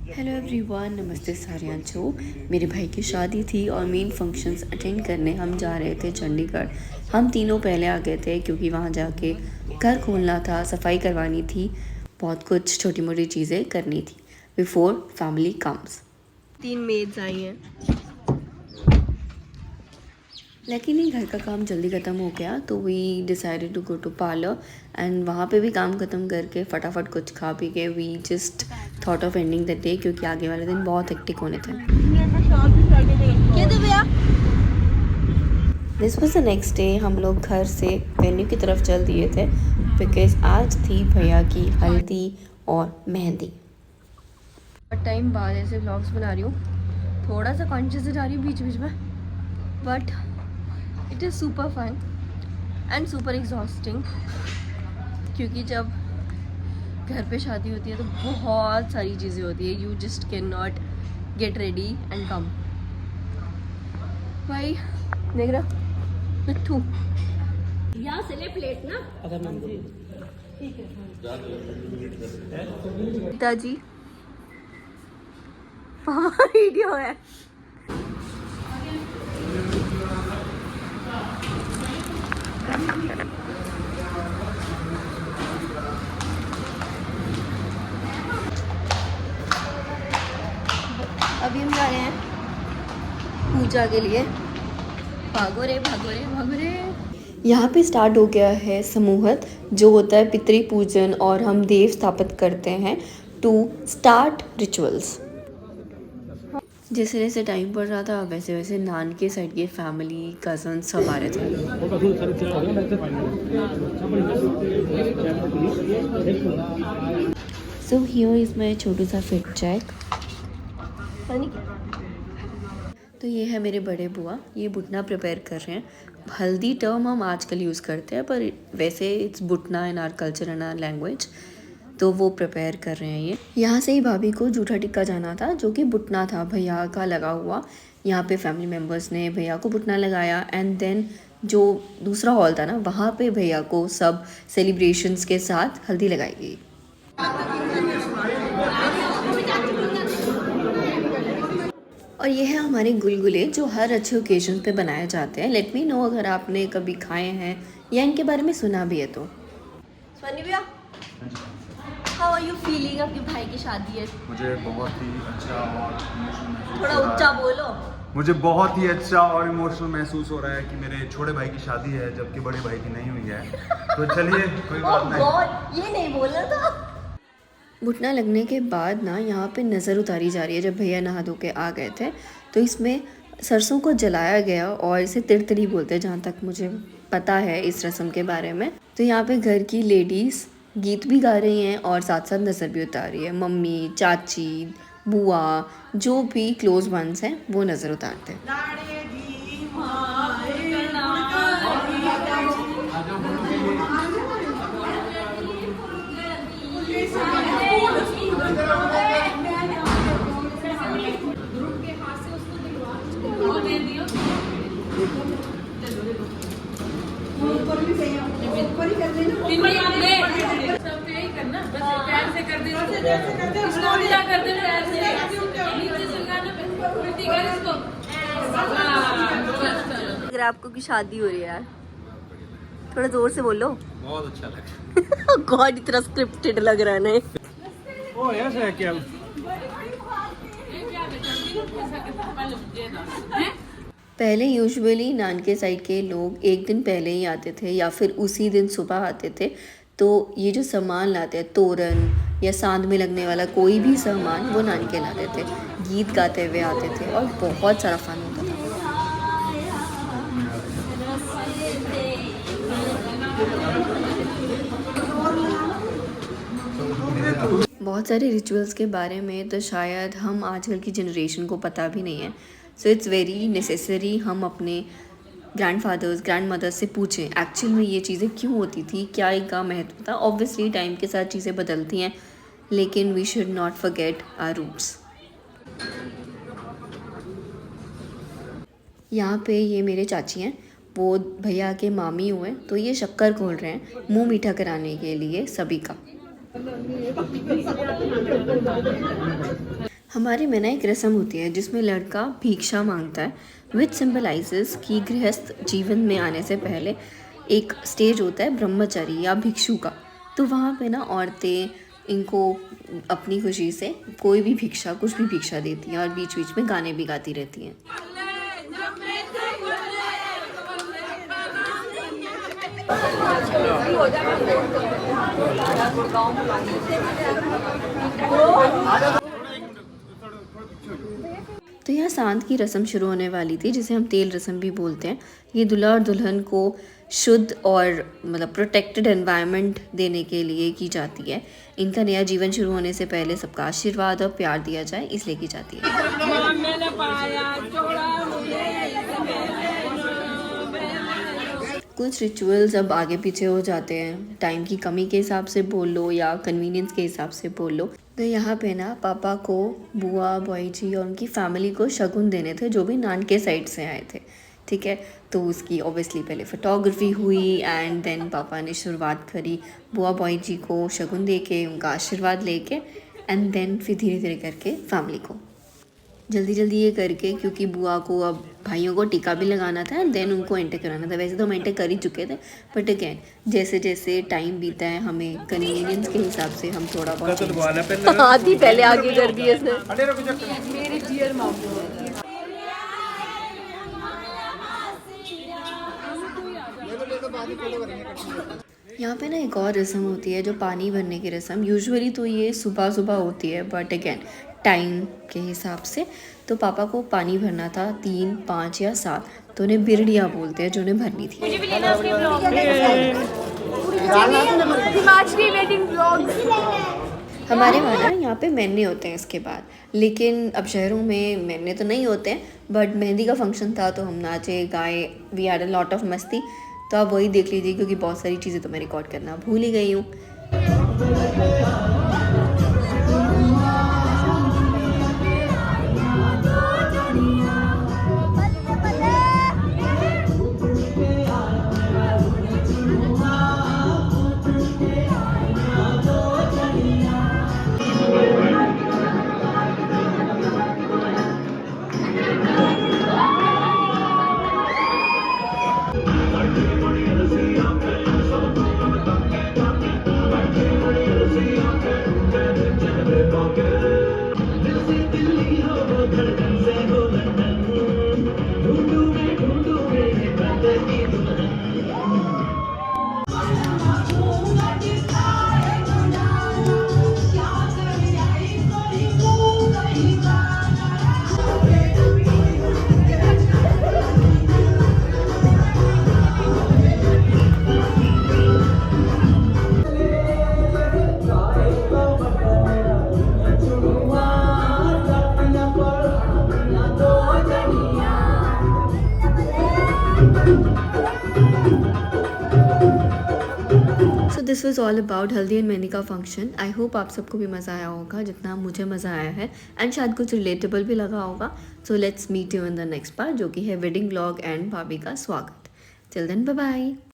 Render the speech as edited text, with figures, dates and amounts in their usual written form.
Hello everyone, नमस्ते सारियांचो। मेरे भाई की शादी थी और मेन फंक्शंस अटेंड करने हम जा रहे थे चंडीगढ़। हम तीनों पहले आ गए थे क्योंकि वहाँ जाके घर खोलना था, सफाई करवानी थी, बहुत कुछ छोटी मोटी चीज़ें करनी थी बिफोर फैमिली कम्स। 3 मेड्स आई हैं। लेकिन घर का काम जल्दी ख़त्म हो गया तो we decided to go to parlour and वहाँ पे भी काम ख़त्म करके फटाफट कुछ खा पी के we just thought of ending the day क्योंकि आगे वाले दिन बहुत हेक्टिक होने थे। This was the next day. हम लोग घर से वेन्यू की तरफ चल दिए थे बिकॉज आज थी भैया की हल्दी और मेहंदी। टाइम बाद ऐसे व्लॉग्स बना रही हूँ, थोड़ा सा कॉन्शियस जा रही हूँ बीच बीच में, but it is super fun and super exhausting क्योंकि जब घर पे शादी होती है तो बहुत सारी चीज़ें होती है। You just can not get ready and come. भाई देख रहा मिट्ठू यहाँ से ले प्लेट ना। ठीक है पिताजी, वीडियो है। अभी हम जा रहे हैं पूजा के लिए। भागो रे भागो रे भागो रे। यहाँ पे स्टार्ट हो गया है समूहत, जो होता है पितृ पूजन, और हम देव स्थापित करते हैं टू स्टार्ट रिचुअल्स। जैसे जैसे टाइम पड़ रहा था वैसे वैसे नान के साइड के फैमिली कजन सब आ रहे थे। सो हियर इज माय छोटू सा फिट चेक। तो ये है मेरे बड़े बुआ, ये बुटना प्रिपेयर कर रहे हैं। हल्दी टर्म हम आजकल यूज़ करते हैं पर वैसे इट्स बुटना in our culture and our language, तो वो प्रिपेयर कर रहे हैं। ये यहाँ से ही भाभी को जूठा टिक्का जाना था जो कि बुटना था भैया का लगा हुआ। यहाँ पे फैमिली मेम्बर्स ने भैया को बुटना लगाया एंड देन जो दूसरा हॉल था ना वहाँ पे भैया को सब सेलिब्रेशंस के साथ हल्दी लगाई गई। और ये है हमारे गुलगुले जो हर अच्छे ओकेजन पे बनाए जाते हैं। लेट मी नो अगर आपने कभी खाए हैं या इनके बारे में सुना भी है तो। सनी भैया, हाउ आर यू फीलिंग? आपके भाई की शादी है। मुझे बहुत ही अच्छा और इमोशनल थोड़ा ऊंचा बोलो। मुझे बहुत ही अच्छा और इमोशनल महसूस हो रहा है कि मेरे छोटे भाई की शादी है जबकि बड़े भाई की नहीं हुई है। तो चलिए कोई बात नहीं। ये नहीं बोलना था। घुटना लगने के बाद ना यहाँ पे नज़र उतारी जा रही है। जब भैया नहा धो के आ गए थे तो इसमें सरसों को जलाया गया और इसे तिरतरी बोलते हैं जहाँ तक मुझे पता है इस रस्म के बारे में। तो यहाँ पे घर की लेडीज़ गीत भी गा रही हैं और साथ साथ नज़र भी उतार रही है। मम्मी, चाची, बुआ, जो भी क्लोज वंस हैं वो नज़र उतारते हैं। अगर आपको की शादी हो रही है यार, थोड़ा जोर से बोलो। बहुत अच्छा लगा। गॉड, इतना स्क्रिप्टेड लग रहा है ना। ओ ऐसा है क्या? पहले यूजुअली नानके साइड के लोग एक दिन पहले ही आते थे या फिर उसी दिन सुबह आते थे। तो ये जो सामान लाते हैं, तोरण या सांद में लगने वाला कोई भी सामान, वो नानके लाते थे, गीत गाते हुए आते थे और बहुत सारा फन होता था। बहुत सारे रिचुअल्स के बारे में तो शायद हम आजकल की जनरेशन को पता भी नहीं है। सो इट्स वेरी नेसेसरी हम अपने ग्रैंडफादर्स, ग्रैंडमदर्स से पूछें एक्चुअल में ये चीज़ें क्यों होती थी, क्या इनका महत्व था। ऑब्वियसली टाइम के साथ चीज़ें बदलती हैं लेकिन we should not forget our roots. यहाँ पे ये मेरे चाची हैं, वो भैया के मामी हुए, तो ये शक्कर घोल रहे हैं मुंह मीठा कराने के लिए सभी का। हमारे में ना एक रस्म होती है जिसमें लड़का भिक्षा मांगता है, विच सिंबलाइजेस कि गृहस्थ जीवन में आने से पहले एक स्टेज होता है ब्रह्मचारी या भिक्षु का। तो वहाँ पे ना औरतें इनको अपनी खुशी से कोई भी भिक्षा, कुछ भी भिक्षा देती हैं और बीच बीच में गाने भी गाती रहती हैं। तो यहाँ सांत की रस्म शुरू होने वाली थी, जिसे हम तेल रस्म भी बोलते हैं। ये दूल्हा और दुल्हन को शुद्ध और मतलब प्रोटेक्टेड एनवायरनमेंट देने के लिए की जाती है। इनका नया जीवन शुरू होने से पहले सबका आशीर्वाद और प्यार दिया जाए, इसलिए की जाती है। कुछ रिचुअल्स अब आगे पीछे हो जाते हैं, टाइम की कमी के हिसाब से बोल लो या कन्वीनियंस के हिसाब से बोल लो। तो यहाँ पे ना पापा को बुआ, बॉय जी और उनकी फैमिली को शगुन देने थे, जो भी नान के साइड से आए थे। ठीक है, तो उसकी ऑब्वियसली पहले फोटोग्राफी हुई एंड देन पापा ने शुरुआत करी बुआ बॉय जी को शगुन दे के, उनका आशीर्वाद लेके, एंड देन फिर धीरे धीरे करके फैमिली को। जल्दी जल्दी ये करके, क्योंकि बुआ को अब भाइयों को टीका भी लगाना था एंड देन उनको एंटर कराना था। वैसे तो हम एंटर कर ही चुके थे, बट अगेन जैसे जैसे टाइम बीता है हमें कन्वीनियंस के हिसाब से हम थोड़ा बहुत आधी पहले आगे कर दी इसने। मेरे डियर यहाँ पे ना एक और रस्म होती है जो पानी भरने की रस्म। यूजुअली तो ये सुबह सुबह होती है, बट अगेन टाइम के हिसाब से तो पापा को पानी भरना था 3, 5 या 7, तो उन्हें बिरड़िया बोलते हैं जो उन्हें भरनी थी। हमारे वहाँ ना यहाँ पे मेहंदी होते हैं इसके बाद, लेकिन अब शहरों में मेहंदी तो नहीं होते हैं, बट मेहंदी का फंक्शन था तो हम नाचे गाए, we had a lot of मस्ती। तो आप वही देख लीजिए, क्योंकि बहुत सारी चीज़ें तो मैं रिकॉर्ड करना भूल ही गई हूँ। दिस वॉज ऑल अबाउट हल्दी एंड मेहंदी का फंक्शन। आई होप आप सबको भी मज़ा आया होगा जितना मुझे मज़ा आया है, एंड शायद कुछ रिलेटेबल भी लगा होगा। So let's meet you in the next part, जो कि है वेडिंग व्लॉग एंड भाभी का स्वागत। Till then bye bye.